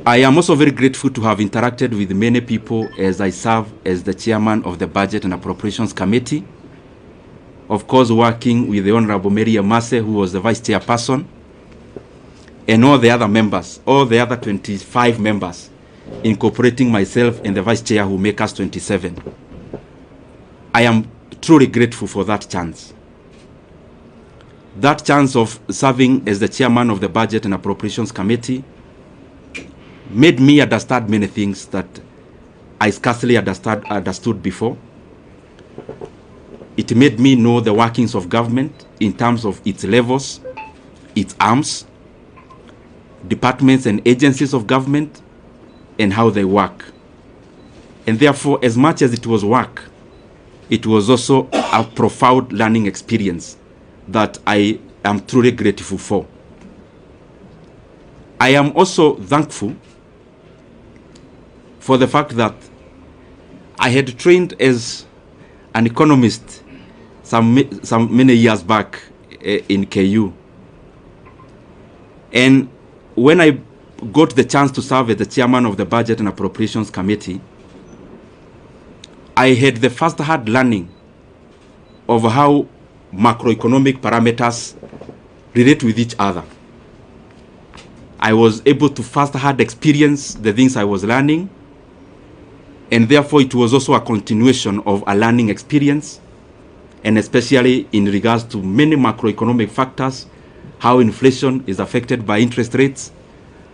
I am also very grateful to have interacted with many people as I serve as the chairman of the Budget and Appropriations Committee. Of course, working with the Honorable Mary Amase, who was the vice chairperson, and all the other members, all the other 25 members, incorporating myself and the vice chair who make us 27. I am truly grateful for that chance. That chance of serving as the chairman of the Budget and Appropriations Committee made me understand many things that I scarcely understood before. It made me know the workings of government in terms of its levels, its arms, departments and agencies of government, and how they work. And therefore, as much as it was work, it was also a profound learning experience that I am truly grateful for. I am also thankful for the fact that I had trained as an economist some many years back in KU. And when I got the chance to serve as the chairman of the Budget and Appropriations Committee, I had the first-hand learning of how macroeconomic parameters relate with each other. I was able to first-hand experience the things I was learning, and therefore it was also a continuation of a learning experience, and especially in regards to many macroeconomic factors, how inflation is affected by interest rates,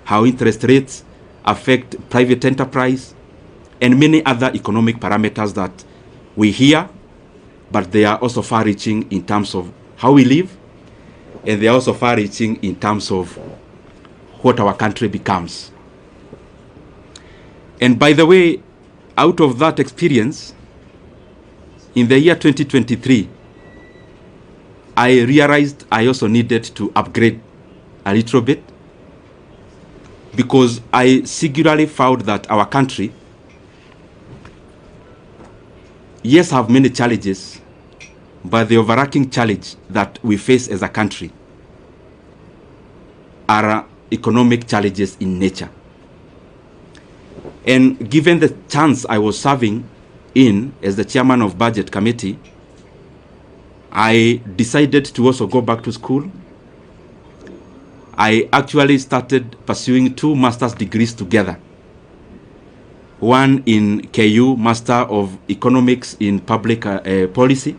how interest rates affect private enterprise, and many other economic parameters that we hear, but they are also far-reaching in terms of how we live, and they are also far-reaching in terms of what our country becomes. And by the way, out of that experience, in the year 2023, I realized I also needed to upgrade a little bit, because I singularly found that our country, yes, have many challenges, but the overarching challenge that we face as a country are economic challenges in nature. And given the chance I was serving in as the chairman of Budget Committee, I decided to also go back to school. I actually started pursuing 2 master's degrees together. One in KU, Master of Economics in Public Policy,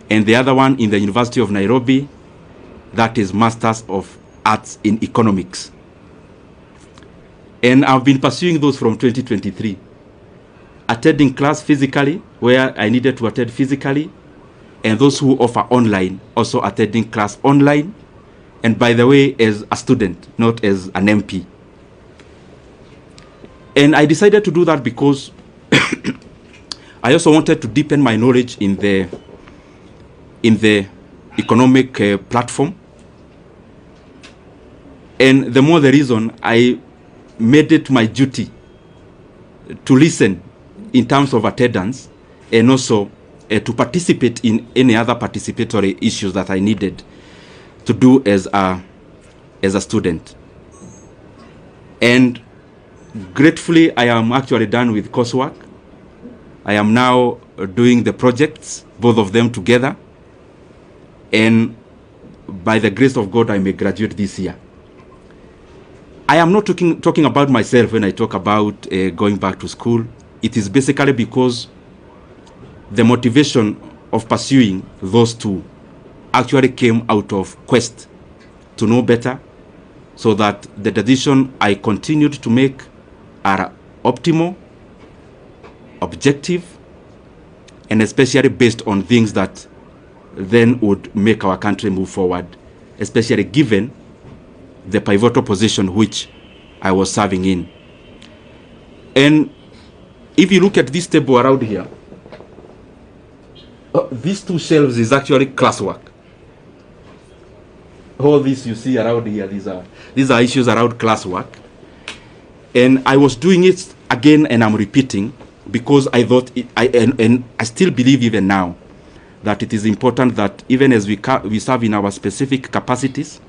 and the other one in the University of Nairobi, that is Masters of Arts in Economics. And I've been pursuing those from 2023, attending class physically where I needed to attend physically, and those who offer online also attending class online, and by the way, as a student, not as an MP. And I decided to do that because I also wanted to deepen my knowledge in the economic platform. And the more the reason, I made it my duty to listen in terms of attendance, and also to participate in any other participatory issues that I needed to do as a student. And gratefully, I am actually done with coursework. I am now doing the projects, both of them together, and by the grace of God, I may graduate this year. I am not talking about myself when I talk about going back to school. It is basically because the motivation of pursuing those 2 actually came out of quest to know better, so that the decision I continued to make are optimal, objective, and especially based on things that then would make our country move forward, especially given the pivotal position which I was serving in. And if you look at this table around here, these 2 shelves is actually classwork. All this you see around here, these are issues around classwork. And I was doing it again, and I'm repeating, because I thought, and I still believe even now, that it is important that even as we serve in our specific capacities,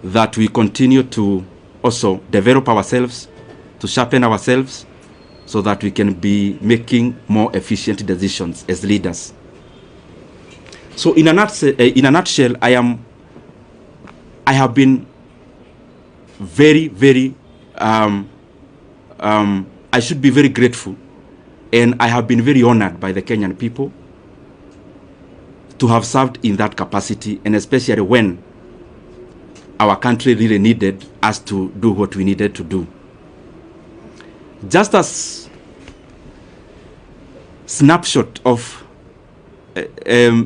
that we continue to also develop ourselves, to sharpen ourselves, so that we can be making more efficient decisions as leaders. So in a nutshell, I have been very, very, I should be very grateful, and I have been very honored by the Kenyan people to have served in that capacity, and especially when our country really needed us to do what we needed to do. Just as snapshot of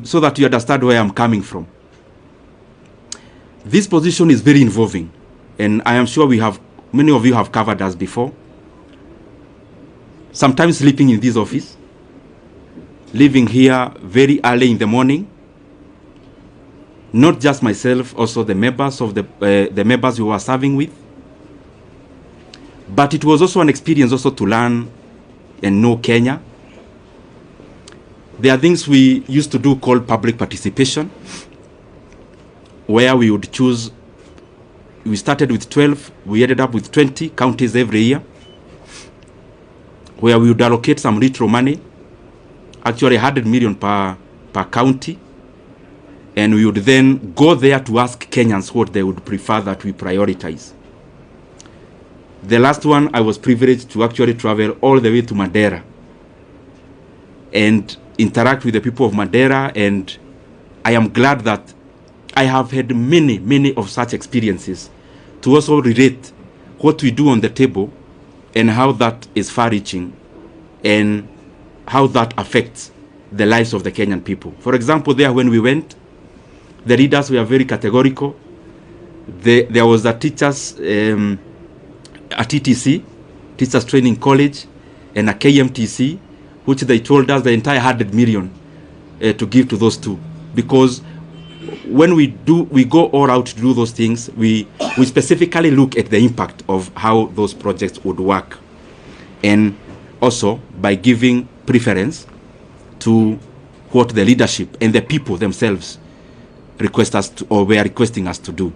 so that you understand where I'm coming from. This position is very involving, and I am sure many of you have covered us before. Sometimes sleeping in this office, leaving here very early in the morning. Not just myself, also the members of the members who are serving with. But it was also an experience also to learn and know Kenya. There are things we used to do called public participation, where we would choose, we started with 12, we ended up with 20 counties every year, where we would allocate some retro money, actually 100 million per county, and we would then go there to ask Kenyans what they would prefer that we prioritize. The last one, I was privileged to actually travel all the way to Madeira and interact with the people of Madeira, and I am glad that I have had many of such experiences to also relate what we do on the table and how that is far-reaching and how that affects the lives of the Kenyan people. For example, there when we went, the leaders were very categorical. There was a teachers, a TTC, Teachers Training College, and a KMTC, which they told us the entire 100 million to give to those two. Because when we go all out to do those things, we specifically look at the impact of how those projects would work. And also by giving preference to what the leadership and the people themselves request us to, or were requesting us to do.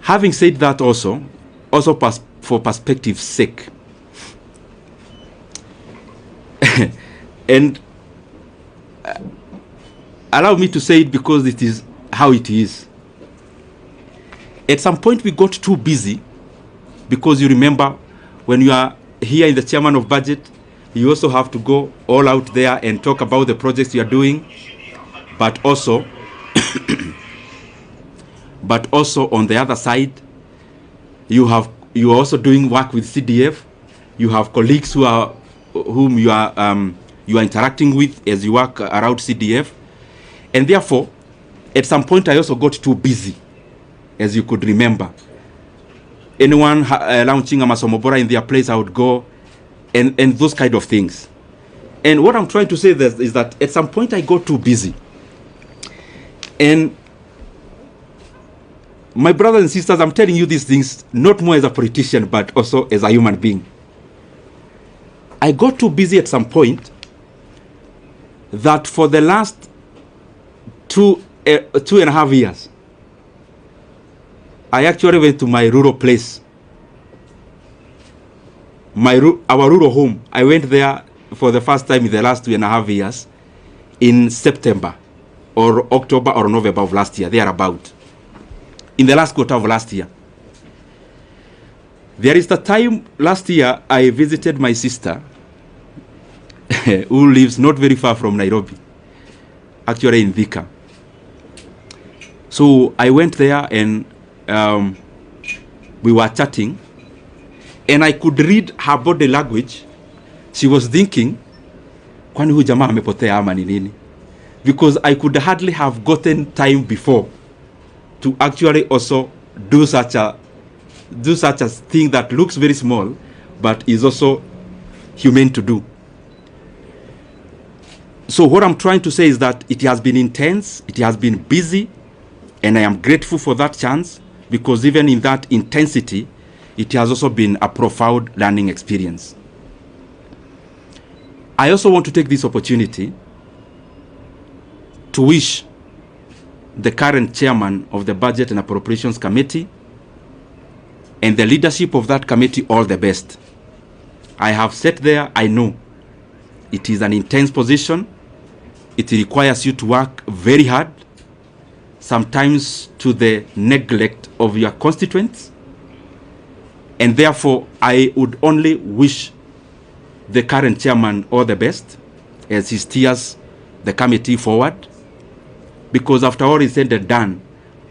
Having said that, also for perspective's sake, and allow me to say it because it is how it is. At some point we got too busy, because you remember when you are here in the chairman of budget, you also have to go all out there and talk about the projects you are doing, but also on the other side, you are also doing work with CDF. You have colleagues whom you are interacting with as you work around CDF, and therefore, at some point, I also got too busy, as you could remember. Anyone launching a Masomobora in their place, I would go, and those kind of things. And what I'm trying to say is that at some point, I got too busy. And my brothers and sisters, I'm telling you these things not more as a politician, but also as a human being. I got too busy at some point that for the last 2.5 years, I actually went to my rural place, our rural home. I went there for the first time in the last 2.5 years in September or October or November of last year, thereabout, in the last quarter of last year. There is the time last year I visited my sister who lives not very far from Nairobi, actually in Thika. So I went there and we were chatting, and I could read her body language. She was thinking, kwani huyu jamaa amepotea ama ni nini? Because I could hardly have gotten time before to actually also do such a thing that looks very small, but is also humane to do. So what I'm trying to say is that it has been intense, it has been busy, and I am grateful for that chance, because even in that intensity, it has also been a profound learning experience. I also want to take this opportunity to wish the current chairman of the Budget and Appropriations Committee, and the leadership of that committee all the best. I have sat there, I know. It is an intense position. It requires you to work very hard, sometimes to the neglect of your constituents. And therefore, I would only wish the current chairman all the best as he steers the committee forward. Because after all is said and done,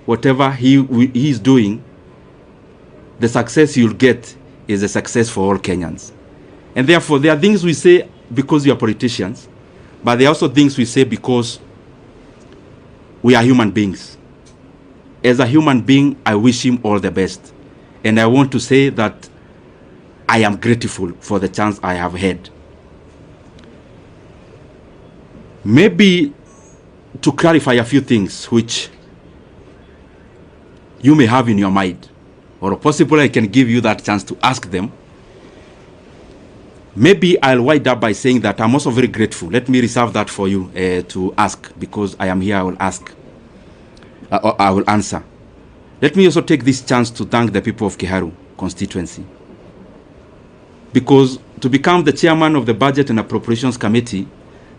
whatever he is doing, the success you'll get is a success for all Kenyans. And therefore, there are things we say because we are politicians, but there are also things we say because we are human beings. As a human being, I wish him all the best. And I want to say that I am grateful for the chance I have had. Maybe to clarify a few things which you may have in your mind, or possibly I can give you that chance to ask them. Maybe I'll wind up by saying that I'm also very grateful. Let me reserve that for you to ask, because I am here, I will ask. I will answer. Let me also take this chance to thank the people of Kiharu constituency. Because to become the chairman of the Budget and Appropriations Committee,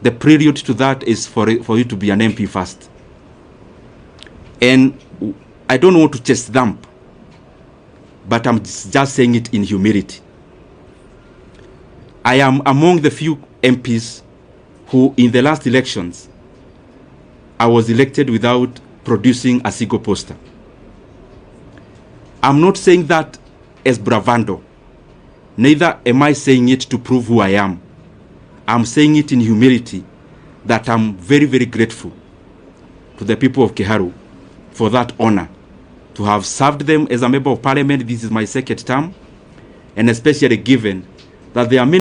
the prelude to that is for you to be an MP first. And I don't want to chest thump, but I'm just saying it in humility. I am among the few MPs who, in the last elections, I was elected without producing a single poster. I'm not saying that as bravado. Neither am I saying it to prove who I am. I'm saying it in humility that I'm very, very grateful to the people of Kiharu for that honor, to have served them as a member of parliament. This is my second term, and especially given that there are many